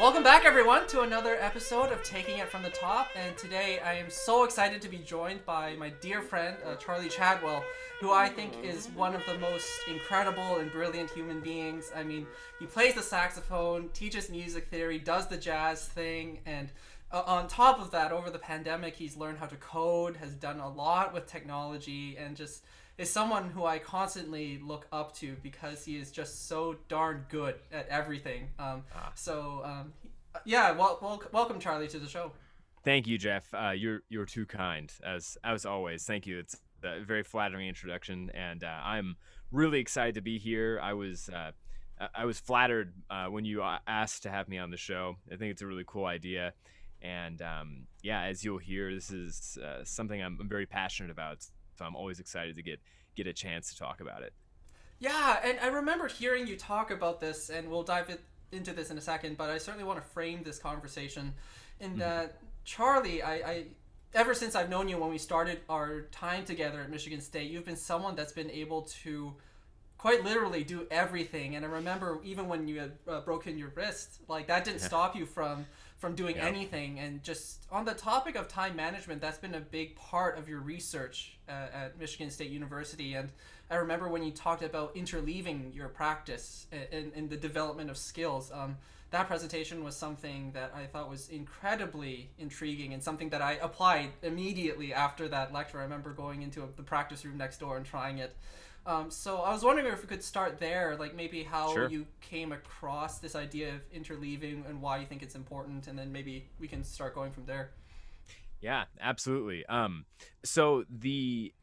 Welcome back, everyone, to another episode of Taking It From the Top. And today I am so excited to be joined by my dear friend, Charlie Chadwell, who I think is one of the most incredible and brilliant human beings. I mean, he plays the saxophone, teaches music theory, does the jazz thing, and on top of that, over the pandemic, he's learned how to code, has done a lot with technology, and just is someone who I constantly look up to because he is just so darn good at everything. Welcome Charlie to the show. Thank you, Jeff. You're too kind, as always. Thank you. It's a very flattering introduction, and I'm really excited to be here. I was flattered when you asked to have me on the show. I think it's a really cool idea, and as you'll hear, this is something I'm very passionate about. So I'm always excited to get a chance to talk about it. Yeah, and I remember hearing you talk about this, and we'll dive into this in a second, but I certainly want to frame this conversation in that, Charlie, I ever since I've known you when we started our time together at Michigan State, you've been someone that's been able to quite literally do everything. And I remember even when you had broken your wrist, like that didn't stop you from doing anything. And just on the topic of time management, that's been a big part of your research at Michigan State University. And I remember when you talked about interleaving your practice in the development of skills. That presentation was something that I thought was incredibly intriguing and something that I applied immediately after that lecture. I remember going into the practice room next door and trying it. So I was wondering if we could start there, like maybe how you came across this idea of interleaving and why you think it's important, and then maybe we can start going from there. Yeah, absolutely. So the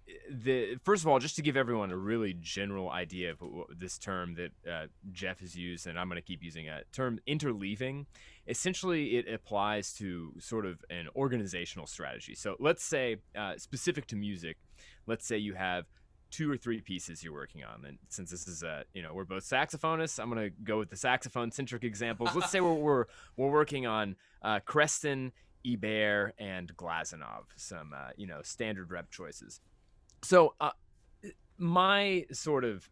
first of all, just to give everyone a really general idea of this term that Jeff has used, and I'm going to keep using a term, interleaving. Essentially, it applies to sort of an organizational strategy. So let's say, specific to music, let's say you have 2 or 3 pieces you're working on. And since this is we're both saxophonists, I'm going to go with the saxophone centric examples. Let's say we're working on Creston, Ibert, and Glazunov, some standard rep choices. So my sort of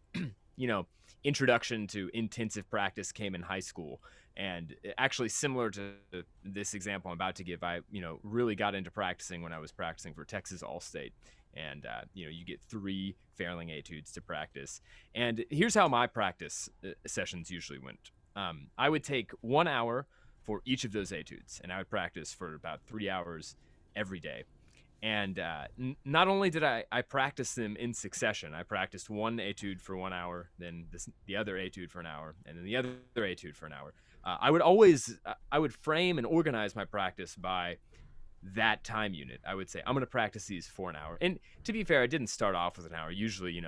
introduction to intensive practice came in high school, and actually similar to this example I'm about to give, I really got into practicing when I was practicing for Texas All-State. And, you get 3 Fairling etudes to practice. And here's how my practice sessions usually went. I would take 1 hour for each of those etudes, and I would practice for about 3 hours every day. And not only did I practice them in succession, I practiced one etude for 1 hour, then the other etude for an hour, and then the other etude for an hour. I would frame and organize my practice by that time unit. I would say, I'm going to practice these for an hour. And to be fair, I didn't start off with an hour. Usually,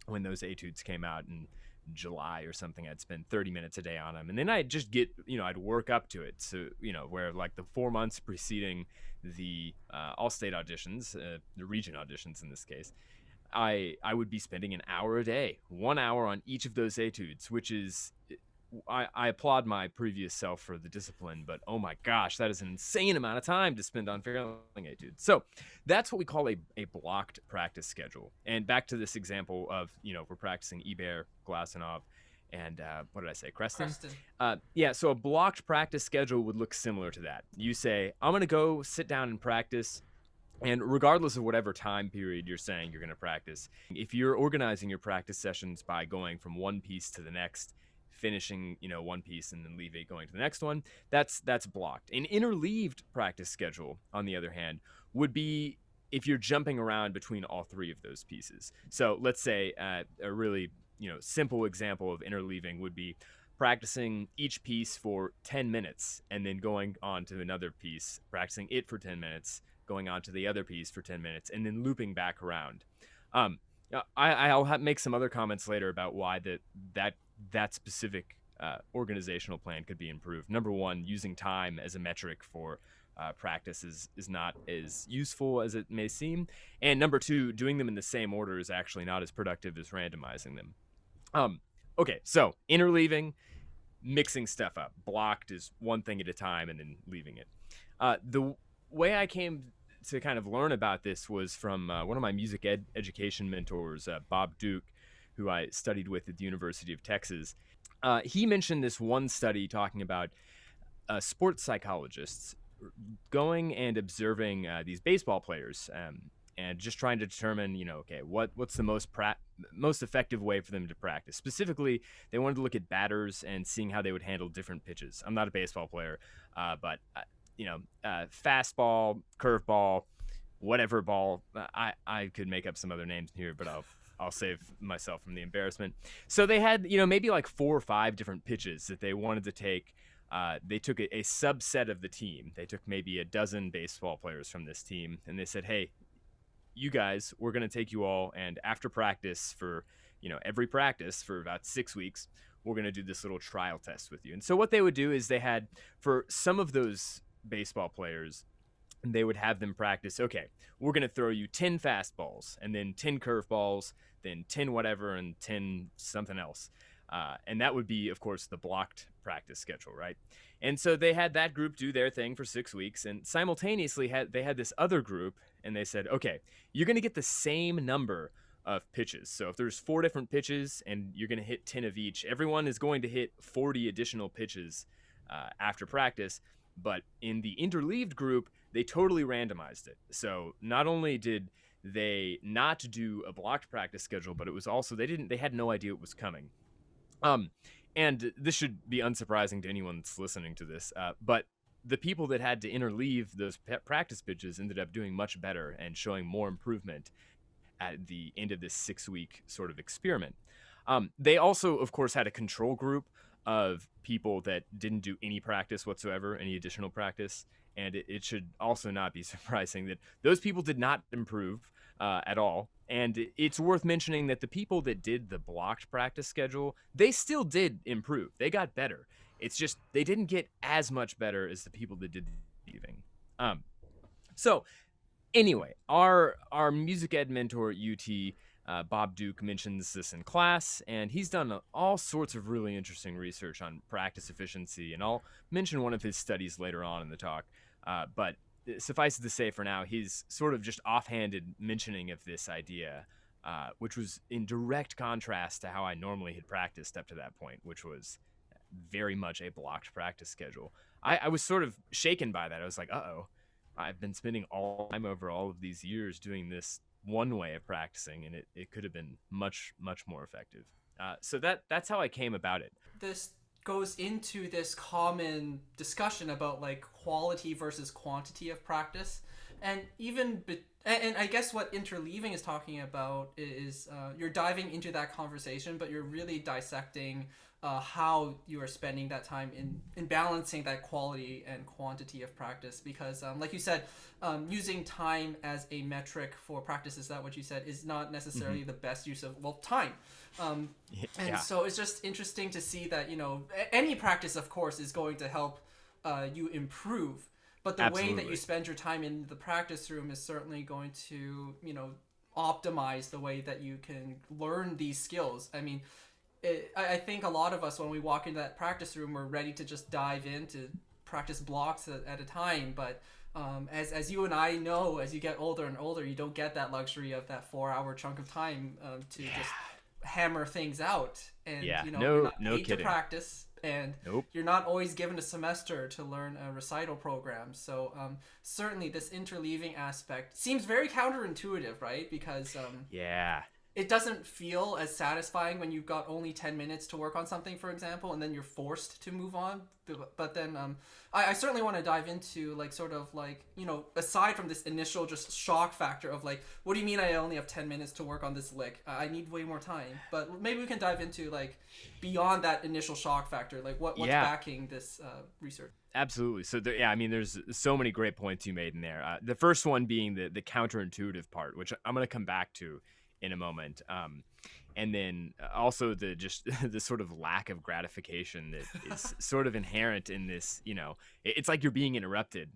when those etudes came out in July or something, I'd spend 30 minutes a day on them. And then I'd just get, I'd work up to it. So, where like the 4 months preceding the all-state auditions, the region auditions in this case, I would be spending an hour a day, 1 hour on each of those etudes, which is, I applaud my previous self for the discipline, but oh my gosh, that is an insane amount of time to spend on Fairling etudes. So that's what we call a blocked practice schedule. And back to this example of, we're practicing Ibert, Glazunov, and what did I say, Creston? So a blocked practice schedule would look similar to that. You say, I'm going to go sit down and practice. And regardless of whatever time period you're saying you're going to practice, if you're organizing your practice sessions by going from one piece to the next, finishing one piece and then going to the next one, that's blocked. An interleaved practice schedule, on the other hand, would be if you're jumping around between all 3 of those pieces. So let's say a really simple example of interleaving would be practicing each piece for 10 minutes and then going on to another piece, practicing it for 10 minutes, going on to the other piece for 10 minutes, and then looping back around. I'll make some other comments later about why that specific organizational plan could be improved. Number 1, using time as a metric for practice is not as useful as it may seem. And number 2, doing them in the same order is actually not as productive as randomizing them. Okay, so interleaving, mixing stuff up. Blocked is one thing at a time and then leaving it. The way I came to kind of learn about this was from one of my music education mentors, Bob Duke, who I studied with at the University of Texas. He mentioned this one study talking about sports psychologists going and observing these baseball players, and just trying to determine, okay, what's the most effective way for them to practice. Specifically, they wanted to look at batters and seeing how they would handle different pitches. I'm not a baseball player, but fastball, curveball, whatever ball. I could make up some other names here, but I'll save myself from the embarrassment. So they had, maybe like 4 or 5 different pitches that they wanted to take. They took a subset of the team. They took maybe a dozen baseball players from this team, and they said, hey, you guys, we're going to take you all, and after practice for, every practice for about 6 weeks, we're going to do this little trial test with you. And so what they would do is they had, for some of those baseball players, they would have them practice, okay, we're going to throw you 10 fastballs, and then 10 curveballs, then 10 whatever, and 10 something else. And that would be, of course, the blocked practice schedule, right? And so they had that group do their thing for 6 weeks, and simultaneously they had this other group, and they said, okay, you're going to get the same number of pitches. So if there's 4 different pitches and you're going to hit 10 of each, everyone is going to hit 40 additional pitches after practice. But in the Interleaved group, they totally randomized it. So not only did they not do a blocked practice schedule, but it was also, they had no idea it was coming. And this should be unsurprising to anyone that's listening to this, but the people that had to interleave those practice pitches ended up doing much better and showing more improvement at the end of this 6-week sort of experiment. They also, of course, had a control group of people that didn't do any practice whatsoever, any additional practice. And it should also not be surprising that those people did not improve at all. And it's worth mentioning that the people that did the blocked practice schedule, they still did improve. They got better. It's just they didn't get as much better as the people that did the leaving. So anyway, our music ed mentor at UT, Bob Duke, mentions this in class, and he's done all sorts of really interesting research on practice efficiency, and I'll mention one of his studies later on in the talk. But suffice it to say for now, he's sort of just offhanded mentioning of this idea, which was in direct contrast to how I normally had practiced up to that point, which was very much a blocked practice schedule. I was sort of shaken by that. I was like, uh-oh, I've been spending all time over all of these years doing this one way of practicing, and it could have been much, much more effective. So that's how I came about it. This goes into this common discussion about like quality versus quantity of practice, and and I guess what Interleaving is talking about is you're diving into that conversation, but you're really dissecting how you are spending that time in balancing that quality and quantity of practice, because like you said, using time as a metric for practice, is that what you said, is not necessarily the best use of time. And so it's just interesting to see that, any practice, of course, is going to help you improve, but the way that you spend your time in the practice room is certainly going to, optimize the way that you can learn these skills. I mean, I think a lot of us, when we walk into that practice room, we're ready to just dive into practice blocks at a time. But as you and I know, as you get older and older, you don't get that luxury of that 4-hour chunk of time to just hammer things out. And you're not paid to practice, and you're not always given a semester to learn a recital program. So certainly this interleaving aspect seems very counterintuitive, right? Because it doesn't feel as satisfying when you've got only 10 minutes to work on something, for example, and then you're forced to move on. But then I certainly want to dive into aside from this initial just shock factor of like, what do you mean I only have 10 minutes to work on this lick? I need way more time. But maybe we can dive into like beyond that initial shock factor, like what's backing this research. Absolutely. So there's so many great points you made in there. The first one being the counterintuitive part, which I'm going to come back to in a moment, and then also the sort of lack of gratification that is sort of inherent in this. It's like you're being interrupted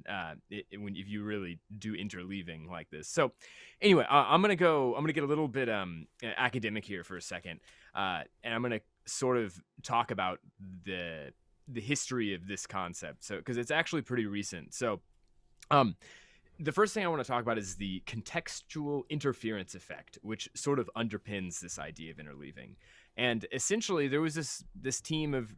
if you really do interleaving like this. So anyway, I'm gonna get a little bit academic here for a second, and I'm gonna sort of talk about the history of this concept, so because it's actually pretty recent. So the first thing I want to talk about is the contextual interference effect, which sort of underpins this idea of interleaving. And essentially, there was this team of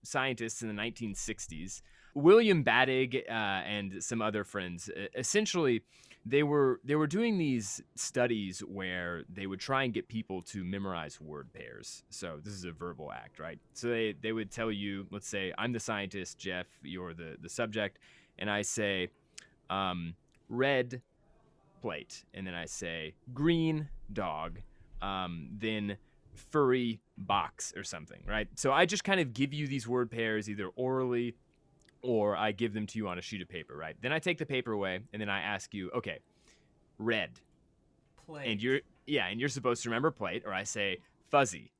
scientists in the 1960s William Badig and some other friends, essentially, they were doing these studies where they would try and get people to memorize word pairs. So this is a verbal act, right? So they would tell you, let's say I'm the scientist, Jeff, you're the subject, and I say red plate, and then I say green dog, then furry box or something, right? So I just kind of give you these word pairs either orally or I give them to you on a sheet of paper, right? Then I take the paper away and then I ask you, okay, red. Plate. And you're supposed to remember plate, or I say fuzzy.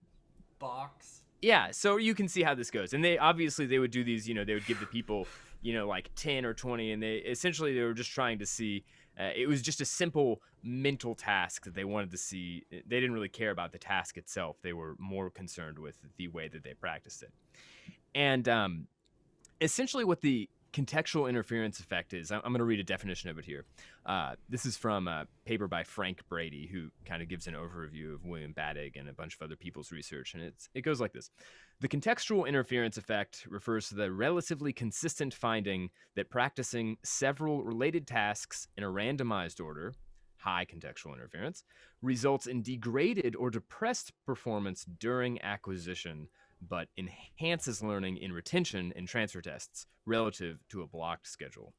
Box. Yeah, so you can see how this goes. And they would do these, they would give the people, like 10 or 20, and they were just trying to see, it was just a simple mental task that they wanted to see. They didn't really care about the task itself. They were more concerned with the way that they practiced it. And essentially what the contextual interference effect is, I'm going to read a definition of it here. This is from a paper by Frank Brady, who kind of gives an overview of William Badig and a bunch of other people's research, and it goes like this. The contextual interference effect refers to the relatively consistent finding that practicing several related tasks in a randomized order, high contextual interference, results in degraded or depressed performance during acquisition, but enhances learning in retention and transfer tests relative to a blocked schedule.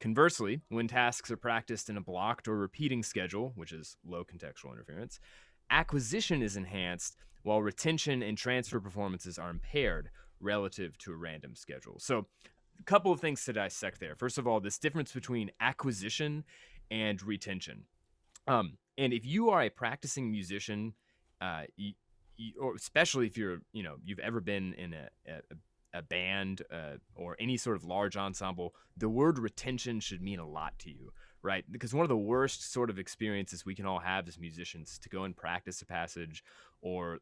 Conversely, when tasks are practiced in a blocked or repeating schedule, which is low contextual interference, acquisition is enhanced while retention and transfer performances are impaired relative to a random schedule. So a couple of things to dissect there. First of all, this difference between acquisition and retention. And if you are a practicing musician, or especially if you've ever been in a band or any sort of large ensemble, the word retention should mean a lot to you, right? Because one of the worst sort of experiences we can all have as musicians is to go and practice a passage or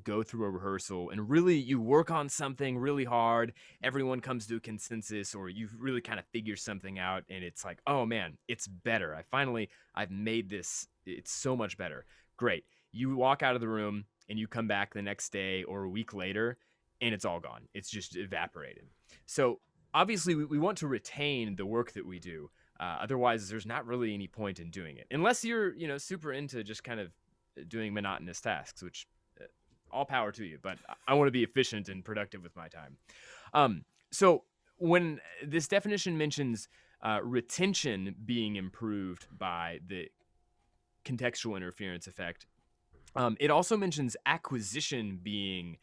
go through a rehearsal and really you work on something really hard, everyone comes to a consensus, or you really kind of figure something out and it's like, oh man, it's better. I've made this, it's so much better. Great. You walk out of the room and you come back the next day or a week later and it's all gone. It's just evaporated. So obviously we want to retain the work that we do. Otherwise, there's not really any point in doing it. Unless you're, super into just kind of doing monotonous tasks, which all power to you. But I want to be efficient and productive with my time. So when this definition mentions retention being improved by the contextual interference effect, it also mentions acquisition being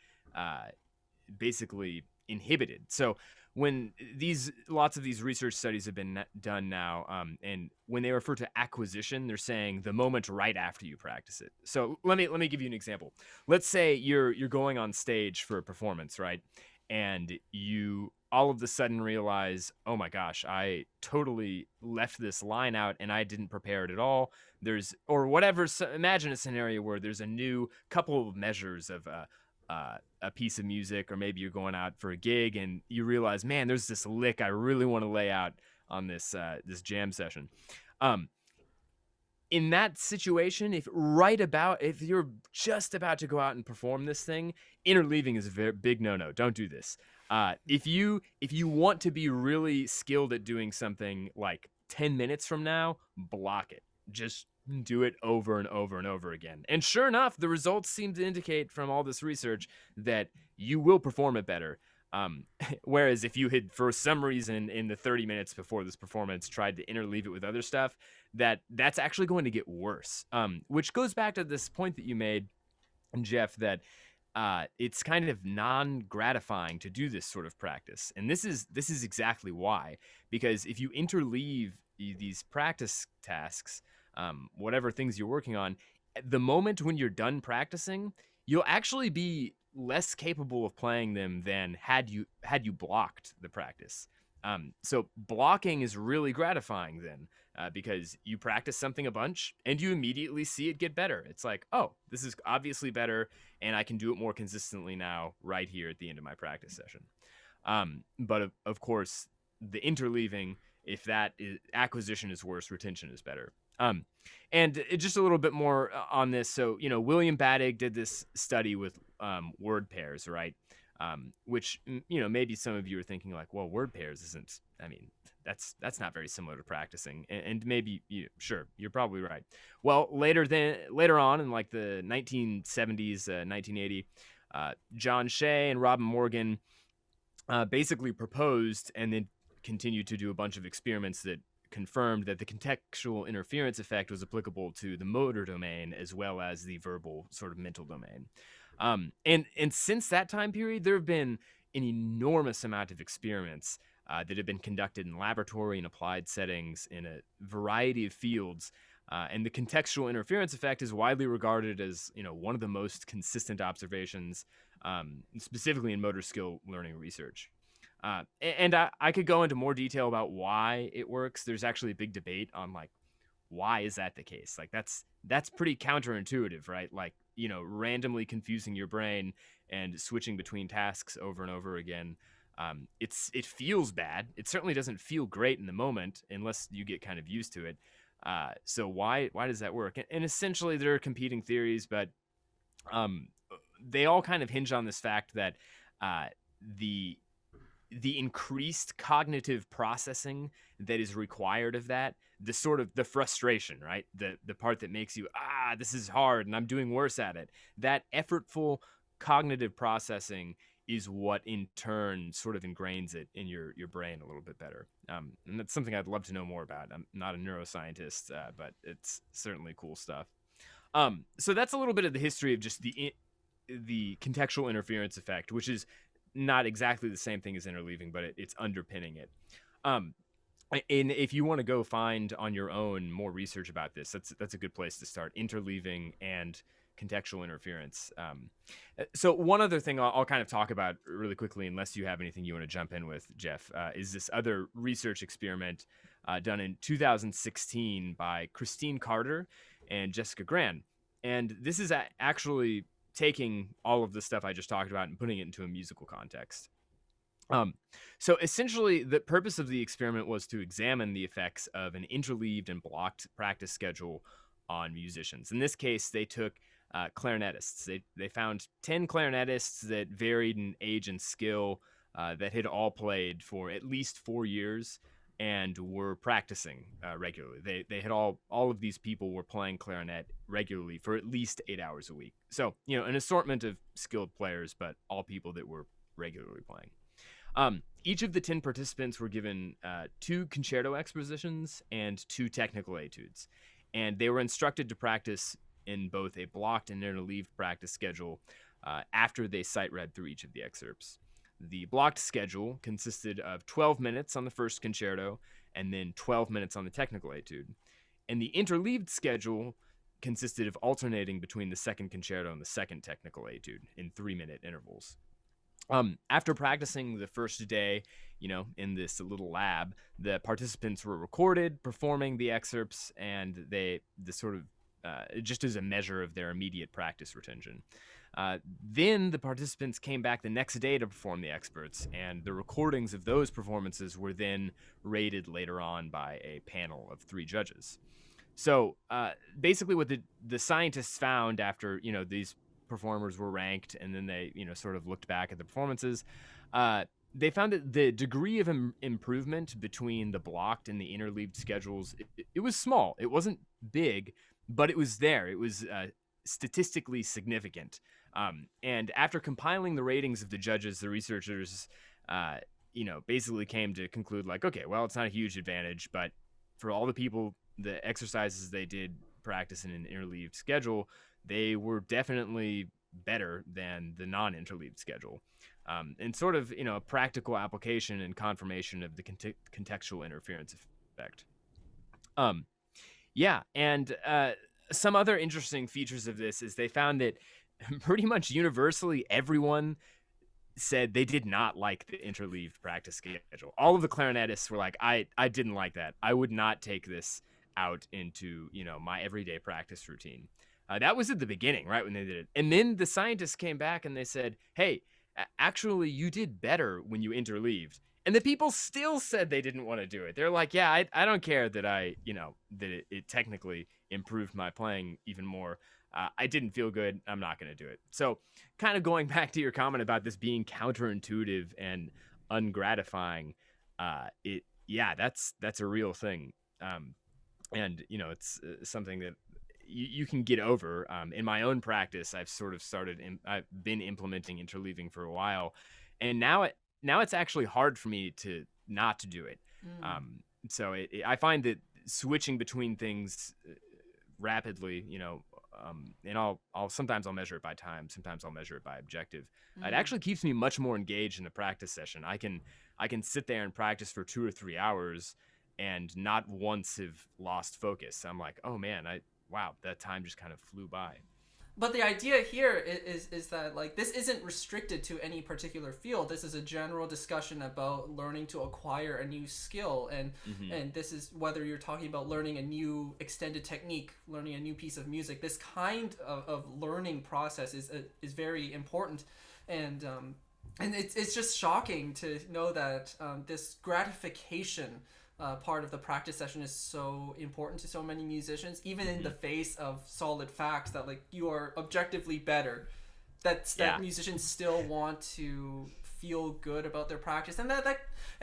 basically inhibited. So when lots of these research studies have been done now, and when they refer to acquisition, they're saying the moment right after you practice it. So let me give you an example. Let's say you're going on stage for a performance, right? And you all of a sudden realize, oh my gosh, I totally left this line out and I didn't prepare it at all. Imagine a scenario where there's a new couple of measures of a piece of music, or maybe you're going out for a gig and you realize, man, there's this lick I really want to lay out on this jam session. In that situation, if you're just about to go out and perform this thing, interleaving is a very big no-no. Don't do this. If you want to be really skilled at doing something like 10 minutes from now, block it. Just do it over and over and over again. And sure enough, the results seem to indicate from all this research that you will perform it better. Whereas if you had, for some reason, in the 30 minutes before this performance, tried to interleave it with other stuff, that's actually going to get worse. Which goes back to this point that you made, Jeff, that it's kind of non-gratifying to do this sort of practice. And this is exactly why. Because if you interleave these practice tasks, whatever things you're working on, the moment when you're done practicing, you'll actually be less capable of playing them than had you blocked the practice. So blocking is really gratifying then, because you practice something a bunch and you immediately see it get better. It's like, oh, this is obviously better and I can do it more consistently now right here at the end of my practice session. But of course, the interleaving, if acquisition is worse, retention is better. And just a little bit more on this. So, William Badig did this study with word pairs, right? which maybe some of you are thinking like, well, word pairs isn't. I mean, that's not very similar to practicing, and maybe sure, you're probably right. Well, later on in like the 1970s, 1980, John Shea and Robin Morgan basically proposed and then continued to do a bunch of experiments that confirmed that the contextual interference effect was applicable to the motor domain as well as the verbal sort of mental domain. And since that time period, there have been an enormous amount of experiments that have been conducted in laboratory and applied settings in a variety of fields. And the contextual interference effect is widely regarded as one of the most consistent observations, specifically in motor skill learning research. And I could go into more detail about why it works. There's actually a big debate on like, why is that the case? Like that's pretty counterintuitive, right? Like, randomly confusing your brain and switching between tasks over and over again. It feels bad. It certainly doesn't feel great in the moment unless you get kind of used to it. So why does that work? And essentially there are competing theories, but they all kind of hinge on this fact that the increased cognitive processing that is required of that, the sort of the frustration, right? The part that makes you, this is hard and I'm doing worse at it. That effortful cognitive processing is what in turn sort of ingrains it in your brain a little bit better. And that's something I'd love to know more about. I'm not a neuroscientist, but it's certainly cool stuff. So that's a little bit of the history of just the contextual interference effect, which is not exactly the same thing as interleaving, but it's underpinning it. And if you want to go find on your own more research about this, that's a good place to start. Interleaving and contextual interference. So one other thing I'll kind of talk about really quickly, unless you have anything you want to jump in with, Jeff, is this other research experiment done in 2016 by Christine Carter and Jessica Gran. And this is actually taking all of the stuff I just talked about and putting it into a musical context. So essentially, the purpose of the experiment was to examine the effects of an interleaved and blocked practice schedule on musicians. In this case, they took clarinetists. They found 10 clarinetists that varied in age and skill, that had all played for at least 4 years and were practicing regularly. They had all of these people were playing clarinet regularly for at least 8 hours a week. So, an assortment of skilled players, but all people that were regularly playing. Each of the 10 participants were given 2 concerto expositions and 2 technical etudes, and they were instructed to practice in both a blocked and interleaved practice schedule after they sight read through each of the excerpts. The blocked schedule consisted of 12 minutes on the first concerto and then 12 minutes on the technical etude. And the interleaved schedule consisted of alternating between the second concerto and the second technical etude in 3-minute intervals. After practicing the first day, in this little lab, the participants were recorded performing the excerpts, and just as a measure of their immediate practice retention. Then the participants came back the next day to perform the excerpts, and the recordings of those performances were then rated later on by a panel of 3 judges. So basically what the scientists found after, these performers were ranked and then they, sort of looked back at the performances, they found that the degree of improvement between the blocked and the interleaved schedules, it was small. It wasn't big, but it was there. It was statistically significant. And after compiling the ratings of the judges, the researchers, basically came to conclude like, okay, well, it's not a huge advantage, but for all the people, the exercises they did practice in an interleaved schedule, they were definitely better than the non-interleaved schedule. And sort of, a practical application and confirmation of the contextual interference effect. And some other interesting features of this is they found that pretty much universally everyone said they did not like the interleaved practice schedule. All of the clarinetists were like, I didn't like that. I would not take this out into, my everyday practice routine. That was at the beginning, right, when they did it. And then the scientists came back and they said, hey, actually, you did better when you interleaved. And the people still said they didn't want to do it. They're like, yeah, I don't care that that it technically improved my playing even more. I didn't feel good. I'm not going to do it. So kind of going back to your comment about this being counterintuitive and ungratifying, that's a real thing. And it's something that you can get over. In my own practice, I've been implementing interleaving for a while, and now it's actually hard for me to not to do it. So I find that switching between things rapidly, and I'll sometimes I'll measure it by time, sometimes I'll measure it by objective. It actually keeps me much more engaged in the practice session. I can sit there and practice for 2 or 3 hours and not once have lost focus. I'm like, oh man, wow, that time just kind of flew by. But the idea here is that like this isn't restricted to any particular field. This is a general discussion about learning to acquire a new skill, and this is whether you're talking about learning a new extended technique, learning a new piece of music. This kind of learning process is very important, and it's just shocking to know that this gratification part of the practice session is so important to so many musicians, even in the face of solid facts that like you are objectively better, that musicians still want to feel good about their practice. And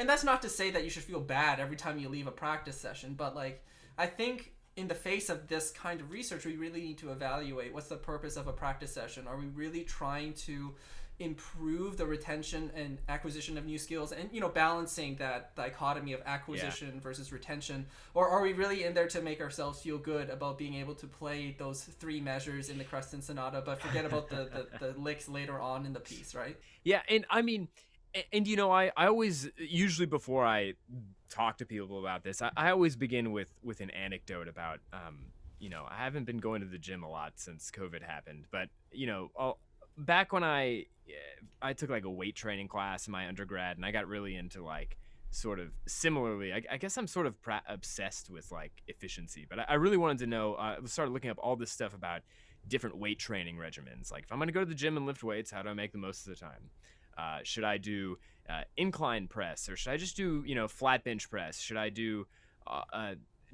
that's not to say that you should feel bad every time you leave a practice session, but like I think in the face of this kind of research, we really need to evaluate what's the purpose of a practice session. Are we really trying to improve the retention and acquisition of new skills, and balancing that dichotomy of acquisition versus retention, or are we really in there to make ourselves feel good about being able to play those 3 measures in the Crescent Sonata but forget about the licks later on in the piece, right? Yeah, and I mean, and I always, usually before I talk to people about this, I always begin with an anecdote about I haven't been going to the gym a lot since COVID happened, but back when I took like a weight training class in my undergrad, and I got really into like sort of similarly, I guess I'm sort of obsessed with like efficiency, but I really wanted to know, I started looking up all this stuff about different weight training regimens. Like if I'm going to go to the gym and lift weights, how do I make the most of the time? Should I do incline press, or should I just do, flat bench press? Should I do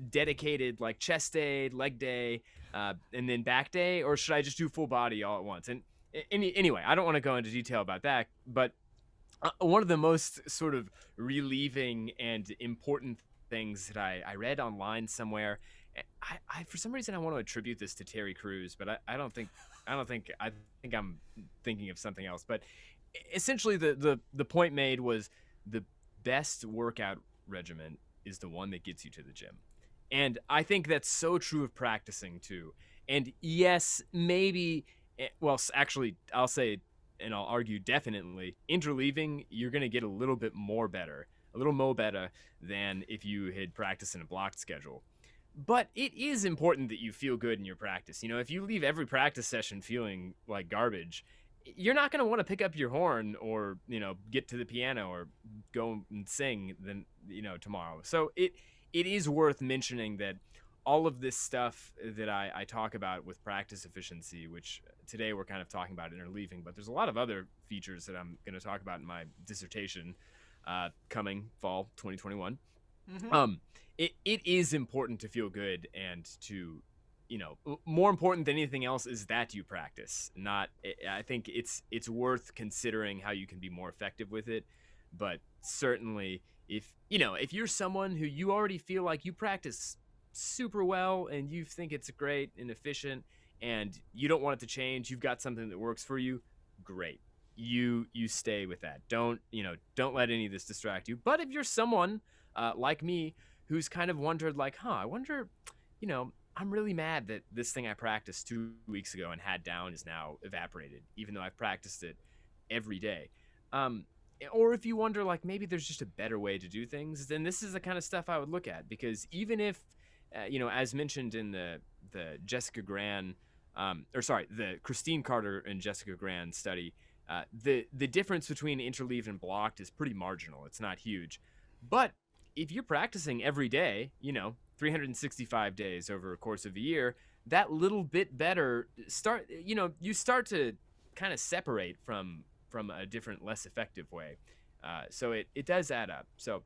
dedicated like chest day, leg day, and then back day, or should I just do full body all at once? And anyway, I don't want to go into detail about that, but one of the most sort of relieving and important things that I read online somewhere, I for some reason I want to attribute this to Terry Crews, but I think I'm thinking of something else. But essentially the point made was the best workout regimen is the one that gets you to the gym. And I think that's so true of practicing too. And yes, maybe, well, actually, I'll say, and I'll argue definitely, interleaving, you're going to get a little bit more better, a little more better than if you had practiced in a blocked schedule. But it is important that you feel good in your practice. If you leave every practice session feeling like garbage, you're not going to want to pick up your horn or, get to the piano or go and sing then, tomorrow. So it is worth mentioning that all of this stuff that I talk about with practice efficiency, which today we're kind of talking about interleaving, but there's a lot of other features that I'm going to talk about in my dissertation coming fall 2021. It is important to feel good, and to, more important than anything else is that you practice. I think it's worth considering how you can be more effective with it, but certainly if you're someone who you already feel like you practice super well and you think it's great and efficient and you don't want it to change, you've got something that works for you, great. You stay with that. Don't let any of this distract you. But if you're someone like me who's kind of wondered like, I wonder, I'm really mad that this thing I practiced 2 weeks ago and had down is now evaporated, even though I've practiced it every day. Or if you wonder like maybe there's just a better way to do things, then this is the kind of stuff I would look at, because even if as mentioned in the Jessica Gran, the Christine Carter and Jessica Gran study, the difference between interleaved and blocked is pretty marginal. It's not huge. But if you're practicing every day, 365 days over a course of a year, that little bit better you start to kind of separate from a different, less effective way. So it does add up. So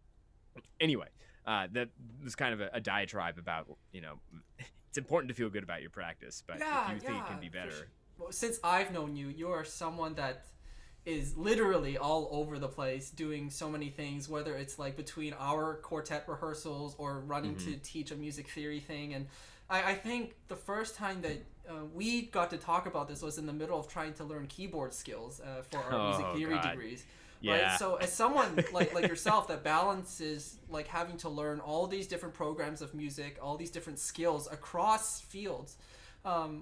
anyway, that was kind of a diatribe about, it's important to feel good about your practice, but if Yeah, you think it can be for better. Well, since I've known you, you are someone that is literally all over the place doing so many things, whether it's like between our quartet rehearsals or running Mm-hmm. to teach a music theory thing. And I think the first time that we got to talk about this was in the middle of trying to learn keyboard skills for our music Oh theory God. degrees. Right, Yeah. so as someone like yourself that balances like having to learn all these different programs of music, all these different skills across fields,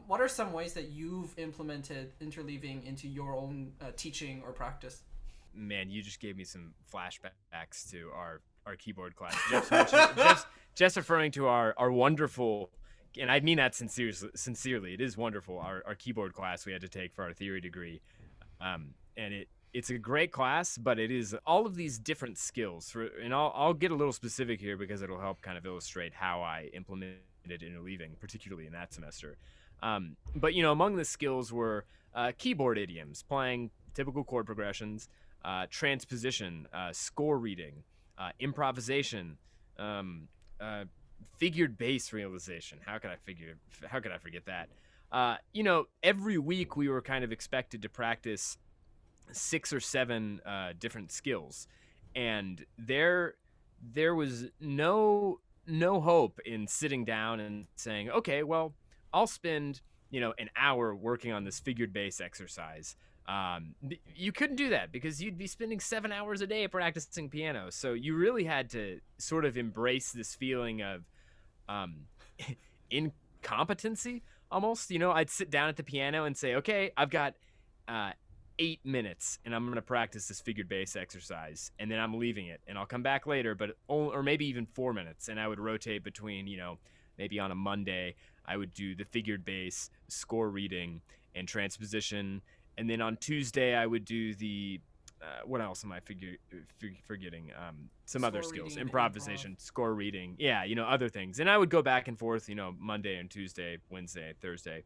what are some ways that you've implemented interleaving into your own teaching or practice? Man, you just gave me some flashbacks to our keyboard class. Jeff's referring to our wonderful, and I mean that sincerely. It is wonderful. Our keyboard class we had to take for our theory degree, and it's a great class, but it is all of these different skills. And I'll get a little specific here because it'll help kind of illustrate how I implemented interleaving, particularly in that semester. But among the skills were keyboard idioms, playing typical chord progressions, transposition, score reading, improvisation, um, figured bass realization. How could I forget that? Every week we were kind of expected to practice 6 or 7 different skills, and there was no hope in sitting down and saying, okay, well, I'll spend an hour working on this figured bass exercise. You couldn't do that because you'd be spending 7 hours a day practicing piano. So you really had to sort of embrace this feeling of um, incompetency almost. I'd sit down at the piano and say, okay, I've got 8 minutes and I'm going to practice this figured bass exercise, and then I'm leaving it and I'll come back later, or maybe even 4 minutes. And I would rotate between, maybe on a Monday, I would do the figured bass, score reading, and transposition. And then on Tuesday, I would do the, what else am I forgetting? Some Score other skills, reading and improvisation, score reading. Yeah, other things. And I would go back and forth, Monday and Tuesday, Wednesday, Thursday.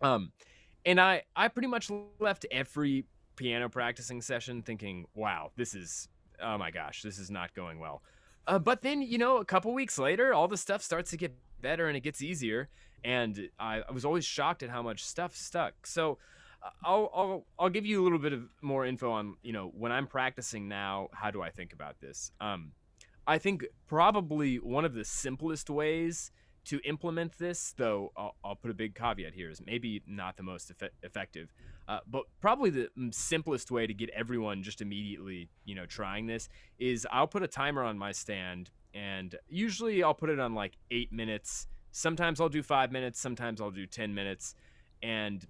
And I pretty much left every piano practicing session thinking, wow, oh my gosh, this is not going well. But then, a couple weeks later, all the stuff starts to get better and it gets easier. And I was always shocked at how much stuff stuck. So I'll give you a little bit of more info on, when I'm practicing now, how do I think about this? I think probably one of the simplest ways to implement this, though I'll put a big caveat here, is maybe not the most effective, but probably the simplest way to get everyone just immediately, trying this is I'll put a timer on my stand, and usually I'll put it on like 8 minutes. Sometimes I'll do 5 minutes, sometimes I'll do 10 minutes, and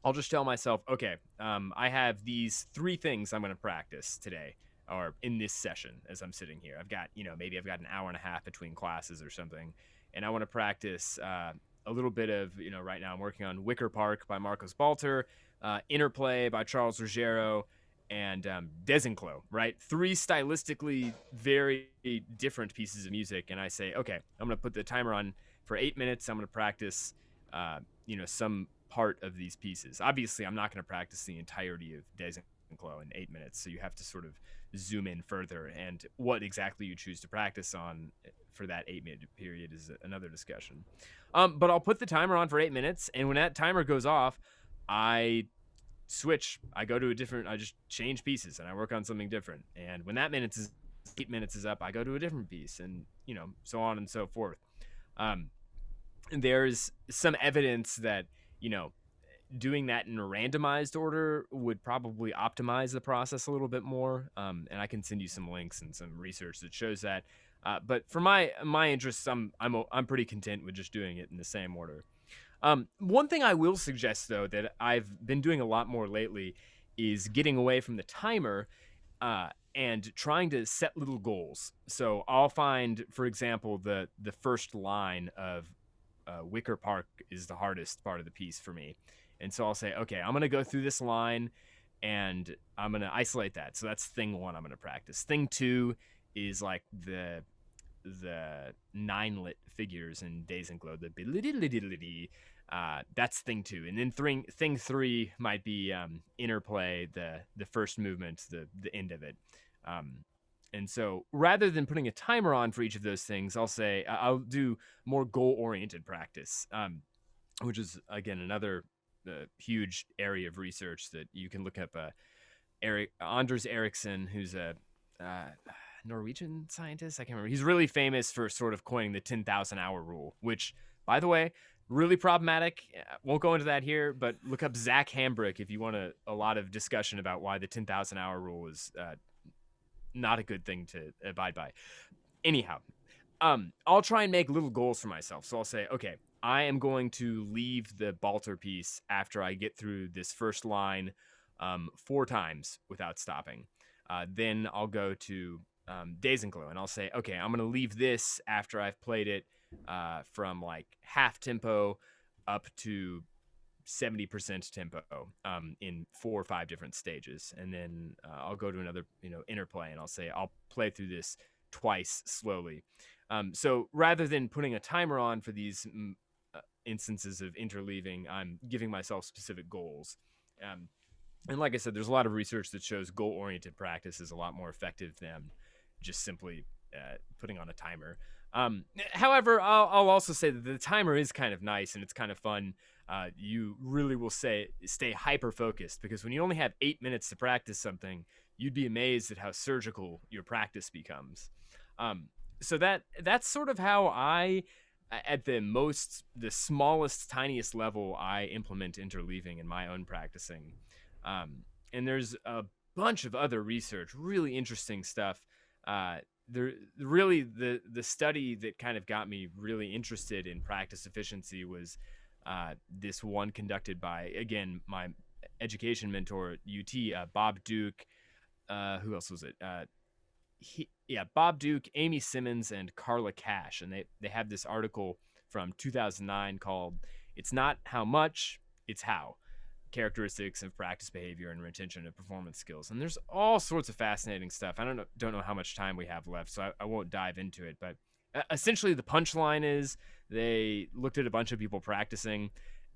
I'll just tell myself, okay, I have these 3 things I'm going to practice today, or in this session as I'm sitting here. I've got, maybe I've got an hour and a half between classes or something, and I want to practice a little bit of, right now I'm working on Wicker Park by Marcos Balter, Interplay by Charles Ruggiero, and Desenclos, right? 3 stylistically very different pieces of music. And I say, okay, I'm going to put the timer on for 8 minutes. I'm going to practice, some part of these pieces. Obviously, I'm not going to practice the entirety of Desenclos in 8 minutes. So you have to sort of zoom in further, and what exactly you choose to practice on for that 8-minute period is another discussion. But I'll put the timer on for 8 minutes, and when that timer goes off, I switch. I just change pieces and I work on something different. And when that 8 minutes is up, I go to a different piece, and so on and so forth. There's some evidence that doing that in a randomized order would probably optimize the process a little bit more. And I can send you some links and some research that shows that. But for my interests, I'm pretty content with just doing it in the same order. One thing I will suggest, though, that I've been doing a lot more lately is getting away from the timer and trying to set little goals. So I'll find, for example, the first line of Wicker Park is the hardest part of the piece for me. And so I'll say, okay, I'm going to go through this line and I'm going to isolate that. So that's thing 1 I'm going to practice. Thing 2 is like the 9-lit figures in Desenclos, the that's thing 2. And then thing 3 might be Interplay, the first movement, the end of it. And so rather than putting a timer on for each of those things, I'll say I'll do more goal-oriented practice, which is, again, another huge area of research that you can look up. Anders Ericsson, who's a Norwegian scientist. I can't remember. He's really famous for sort of coining the 10,000 hour rule, which, by the way, really problematic. Won't go into that here, but look up Zach Hambrick if you want a lot of discussion about why the 10,000 hour rule is not a good thing to abide by. Anyhow, I'll try and make little goals for myself. So I'll say, okay, I am going to leave the Balter piece after I get through this first line 4 times without stopping. Then I'll go to Days and Glow, and I'll say, okay, I'm going to leave this after I've played it from like half tempo up to 70% tempo in 4 or 5 different stages. And then I'll go to another, interplay, and I'll say, I'll play through this twice slowly. So rather than putting a timer on for these instances of interleaving, I'm giving myself specific goals. And like I said, there's a lot of research that shows goal-oriented practice is a lot more effective than just simply putting on a timer. However, I'll also say that the timer is kind of nice and it's kind of fun. You really will stay hyper-focused, because when you only have 8 minutes to practice something, you'd be amazed at how surgical your practice becomes. So that's sort of how I, at the smallest, tiniest level, I implement interleaving in my own practicing. And there's a bunch of other research, really interesting stuff. The study that kind of got me really interested in practice efficiency was this one conducted by, again, my education mentor at UT, Bob Duke. Who else was it? Bob Duke, Amy Simmons, and Carla Cash. And they have this article from 2009 called "It's Not How Much, It's How: Characteristics of Practice Behavior and Retention of Performance Skills." And there's all sorts of fascinating stuff. I don't know how much time we have left, so I won't dive into it. But essentially, the punchline is they looked at a bunch of people practicing,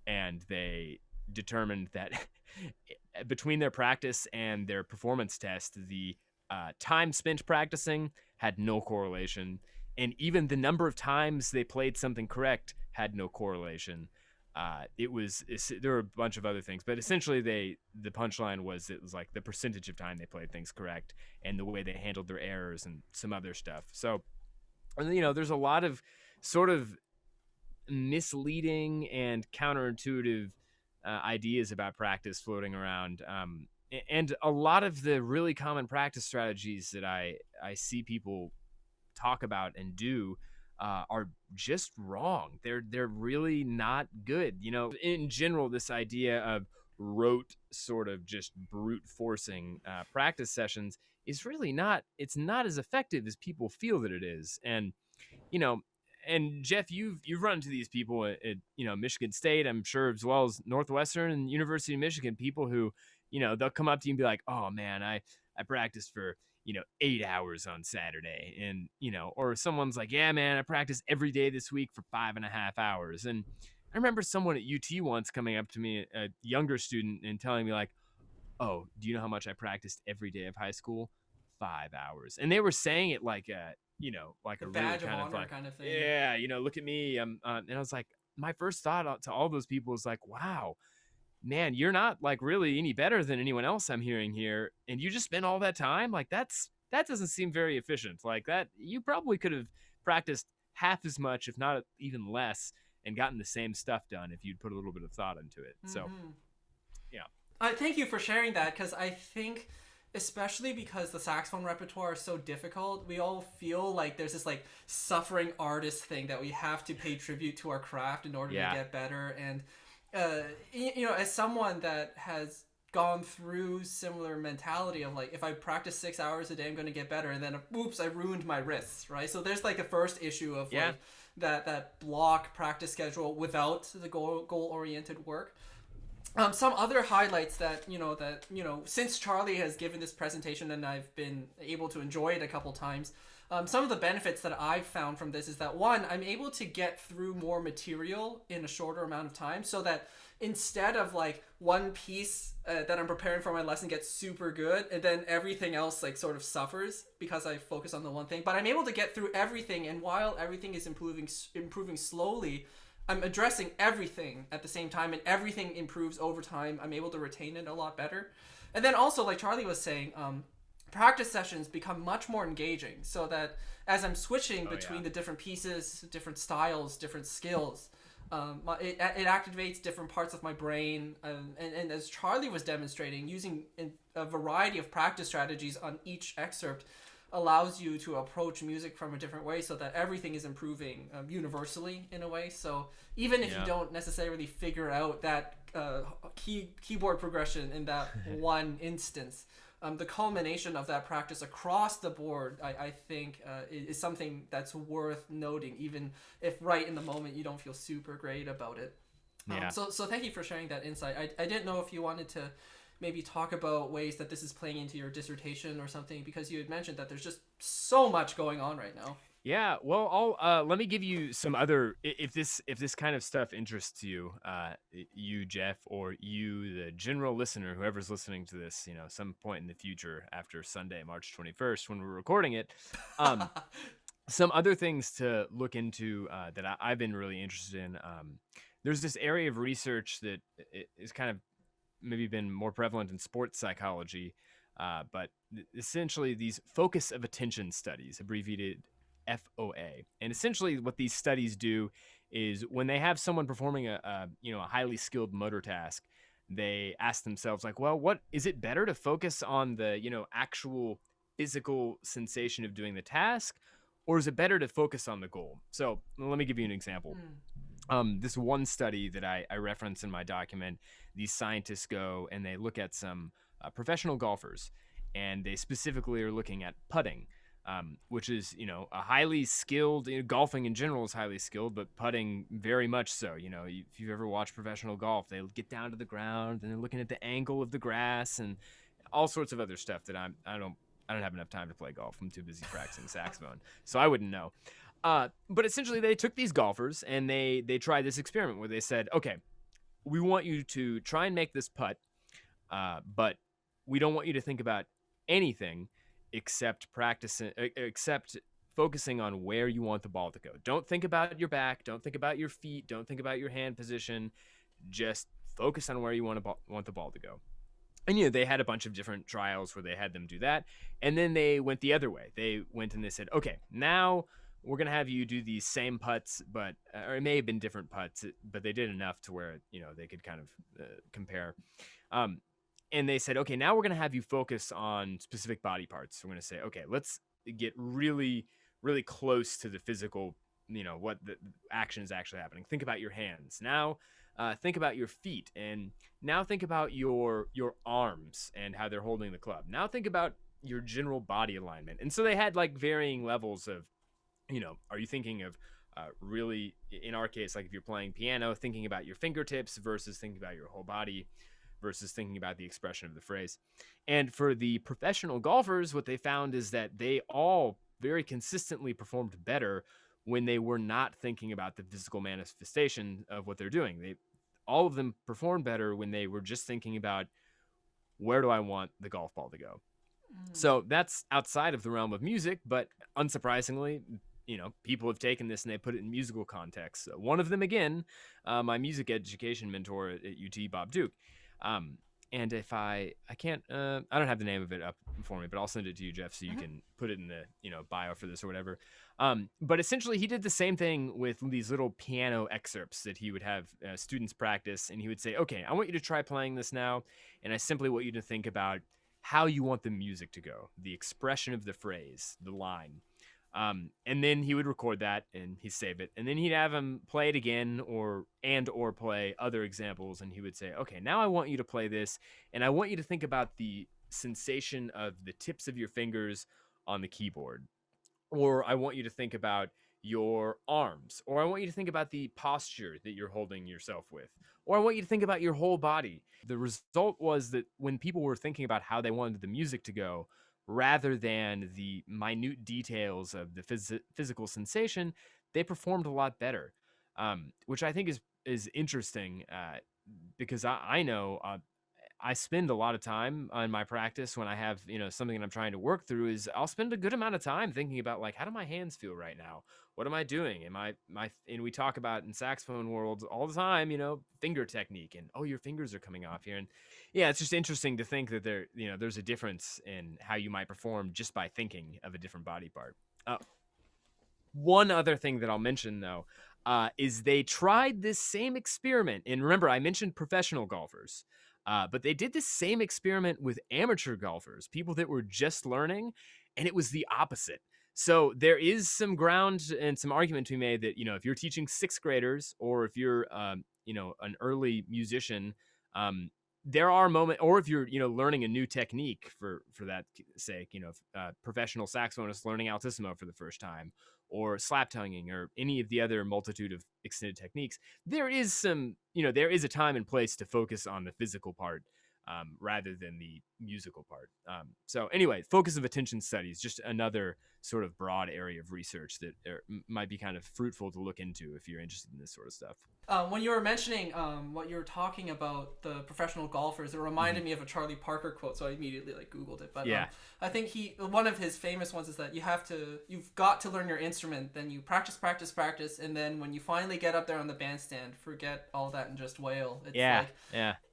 and they determined that between their practice and their performance test, the time spent practicing had no correlation, and even the number of times they played something correct had no correlation. There were a bunch of other things, but essentially the punchline was it was like the percentage of time they played things correct and the way they handled their errors and some other stuff. So, there's a lot of sort of misleading and counterintuitive ideas about practice floating around. And a lot of the really common practice strategies that I see people talk about and do are just wrong. They're really not good. In general, this idea of rote, sort of just brute forcing practice sessions is really not as effective as people feel that it is. And and Jeff, you've run into these people at Michigan State, I'm sure, as well as Northwestern and University of Michigan, people who they'll come up to you and be like, "Oh man, I practiced for 8 hours on Saturday," and or someone's like, "Yeah man, I practiced every day this week for 5.5 hours." And I remember someone at UT once coming up to me, a younger student, and telling me like, "Oh, do you know how much I practiced every day of high school? 5 hours." And they were saying it like a like a badge really of honor kind of thing. Yeah, look at me. And I was like, my first thought to all those people was like, wow, man, you're not like really any better than anyone else I'm hearing here, and you just spent all that time. Like that doesn't seem very efficient. Like that, you probably could have practiced half as much, if not even less, and gotten the same stuff done if you'd put a little bit of thought into it. Mm-hmm. So, yeah. Thank you for sharing that, because I think, especially because the saxophone repertoire is so difficult, we all feel like there's this like suffering artist thing that we have to pay tribute to our craft in order to get better. And as someone that has gone through similar mentality of like, if I practice 6 hours a day, I'm going to get better, and then oops, I ruined my wrists, right? So there's like the first issue of like that block practice schedule without the goal oriented work. Some other highlights that since Charlie has given this presentation and I've been able to enjoy it a couple times, Some of the benefits that I've found from this is that, one, I'm able to get through more material in a shorter amount of time, so that instead of like one piece that I'm preparing for my lesson gets super good and then everything else like sort of suffers because I focus on the one thing, but I'm able to get through everything, and while everything is improving slowly, I'm addressing everything at the same time, and everything improves over time. I'm able to retain it a lot better. And then also, like Charlie was saying, practice sessions become much more engaging, so that as I'm switching between the different pieces, different styles, different skills, it activates different parts of my brain. And as Charlie was demonstrating, using a variety of practice strategies on each excerpt allows you to approach music from a different way, so that everything is improving universally in a way. So even if you don't necessarily figure out that keyboard progression in that one instance, the culmination of that practice across the board, I think, is something that's worth noting, even if right in the moment you don't feel super great about it. So thank you for sharing that insight. I didn't know if you wanted to maybe talk about ways that this is playing into your dissertation or something, because you had mentioned that there's just so much going on right now. Yeah, well, I'll let me give you some other, if this kind of stuff interests you, you Jeff, or you the general listener, whoever's listening to this, some point in the future after Sunday, March 21st, when we're recording it, some other things to look into that I've been really interested in. There's this area of research that is kind of maybe been more prevalent in sports psychology, but essentially these focus of attention studies, abbreviated FOA. And essentially what these studies do is when they have someone performing a highly skilled motor task, they ask themselves like, well, what is it better to focus on the, actual physical sensation of doing the task, or is it better to focus on the goal? So let me give you an example. This one study that I reference in my document, these scientists go and they look at some professional golfers, and they specifically are looking at putting. Which is, a highly skilled, golfing in general is highly skilled, but putting very much so. If you've ever watched professional golf, they get down to the ground and they're looking at the angle of the grass and all sorts of other stuff that I don't have enough time to play golf. I'm too busy practicing saxophone, so I wouldn't know. But essentially they took these golfers and they tried this experiment where they said, okay, we want you to try and make this putt, but we don't want you to think about anything except focusing on where you want the ball to go. Don't think about your back. Don't think about your feet. Don't think about your hand position. Just focus on where you want the ball to go. And they had a bunch of different trials where they had them do that. And then they went the other way. They went and they said, okay, now we're going to have you do these same putts, or it may have been different putts, but they did enough to where, they could kind of compare. And they said, okay, now we're going to have you focus on specific body parts. We're going to say, okay, let's get really, really close to the physical, what the action is actually happening. Think about your hands. Now, think about your feet. And now think about your arms and how they're holding the club. Now think about your general body alignment. And so they had like varying levels of, are you thinking of really, in our case, like if you're playing piano, thinking about your fingertips versus thinking about your whole body, versus thinking about the expression of the phrase. And for the professional golfers, what they found is that they all very consistently performed better when they were not thinking about the physical manifestation of what they're doing. All of them performed better when they were just thinking about, where do I want the golf ball to go? So that's outside of the realm of music, but unsurprisingly, people have taken this and they put it in musical context. So one of them, again, my music education mentor at UT, Bob Duke. And if I can't, I don't have the name of it up for me, but I'll send it to you, Jeff, so you can put it in the, bio for this or whatever. But essentially he did the same thing with these little piano excerpts that he would have students practice. And he would say, okay, I want you to try playing this now. And I simply want you to think about how you want the music to go, the expression of the phrase, the line. And then he would record that and he'd save it. And then he'd have him play it again or play other examples. And he would say, okay, now I want you to play this. And I want you to think about the sensation of the tips of your fingers on the keyboard. Or I want you to think about your arms. Or I want you to think about the posture that you're holding yourself with. Or I want you to think about your whole body. The result was that when people were thinking about how they wanted the music to go, rather than the minute details of the physical sensation, they performed a lot better, which I think is interesting, because I know, I spend a lot of time on my practice when I have, something that I'm trying to work through. Is I'll spend a good amount of time thinking about, like, how do my hands feel right now? What am I doing? And we talk about in saxophone world all the time, finger technique, and, oh, your fingers are coming off here. And yeah, it's just interesting to think that there's a difference in how you might perform just by thinking of a different body part. One other thing that I'll mention, though, is they tried this same experiment. And remember, I mentioned professional golfers, but they did this same experiment with amateur golfers, people that were just learning, and it was the opposite. So there is some ground and some argument to be made that, if you're teaching sixth graders, or if you're, an early musician, there are moments, or if you're, learning a new technique for that sake, professional saxophonists learning altissimo for the first time, or slap tonguing, or any of the other multitude of extended techniques, there is a time and place to focus on the physical part, rather than the musical part. So anyway, focus of attention studies, just another sort of broad area of research that might be kind of fruitful to look into if you're interested in this sort of stuff. When you were mentioning what you were talking about, the professional golfers, it reminded me of a Charlie Parker quote, so I immediately Googled it. But yeah. I think one of his famous ones is that you've got to learn your instrument, then you practice, and then when you finally get up there on the bandstand, forget all that and just wail.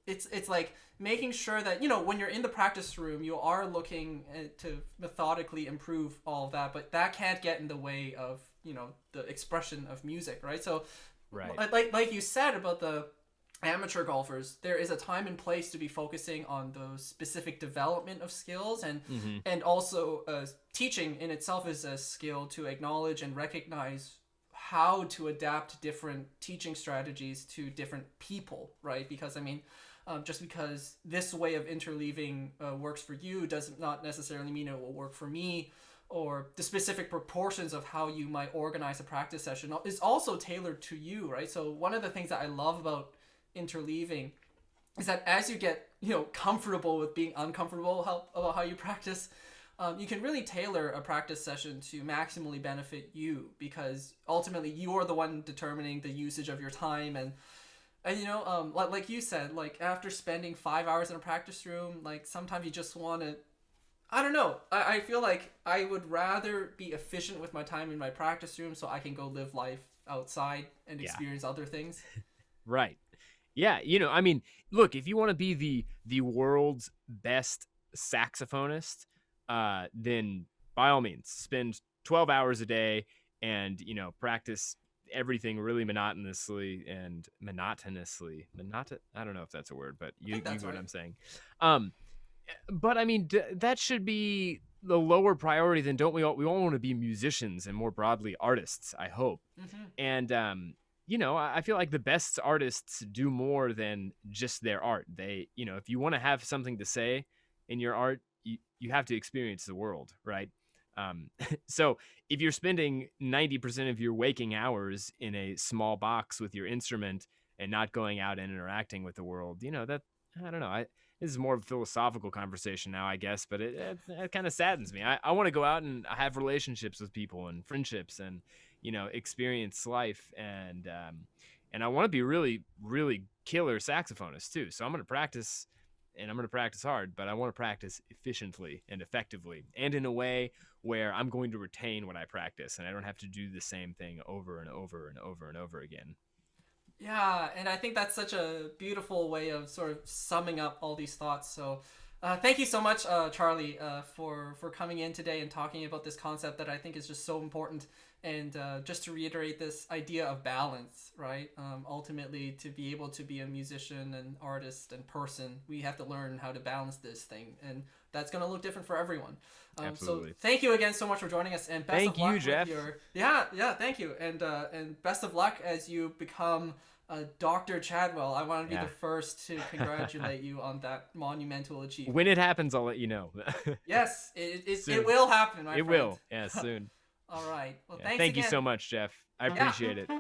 It's like making sure that, when you're in the practice room, you are looking to methodically improve all of that, but that can't get in the way of, the expression of music, right? So, right. Like you said about the amateur golfers, there is a time and place to be focusing on the specific development of skills, and also teaching in itself is a skill to acknowledge and recognize how to adapt different teaching strategies to different people, right? Because just because this way of interleaving works for you does not necessarily mean it will work for me, or the specific proportions of how you might organize a practice session is also tailored to you, right? So one of the things that I love about interleaving is that as you get, comfortable with being uncomfortable about how you practice, you can really tailor a practice session to maximally benefit you, because ultimately you are the one determining the usage of your time. And like you said, like after spending 5 hours in a practice room, like sometimes you just want to, I don't know. I feel like I would rather be efficient with my time in my practice room so I can go live life outside and experience other things. Right. Yeah. Look, if you want to be the world's best saxophonist, then by all means spend 12 hours a day and, practice everything really monotonously. I don't know if that's a word, but you know what I'm saying. But that should be the lower priority than we all want to be musicians and more broadly artists, I hope. And I feel like the best artists do more than just their art. They, if you want to have something to say in your art, you have to experience the world, right? So if you're spending 90% of your waking hours in a small box with your instrument and not going out and interacting with the world, that, I don't know. This is more of a philosophical conversation now, I guess, but it kind of saddens me. I want to go out and have relationships with people and friendships and, experience life. And I want to be really, really killer saxophonist too. So I'm going to practice, and I'm going to practice hard, but I want to practice efficiently and effectively and in a way where I'm going to retain what I practice and I don't have to do the same thing over and over and over and over again. Yeah, and I think that's such a beautiful way of sort of summing up all these thoughts. So thank you so much, Charlie, for coming in today and talking about this concept that I think is just so important. And just to reiterate this idea of balance, right? Ultimately, to be able to be a musician and artist and person, we have to learn how to balance this thing. And that's going to look different for everyone. Absolutely. So thank you again so much for joining us. And best of luck with Jeff. Thank you. And best of luck as you become Dr. Chadwell. I want to be the first to congratulate you on that monumental achievement. When it happens, I'll let you know. Yes, it will happen, my friend. It will. Yeah, soon. All right. Well, thank you so much, Jeff. I appreciate it.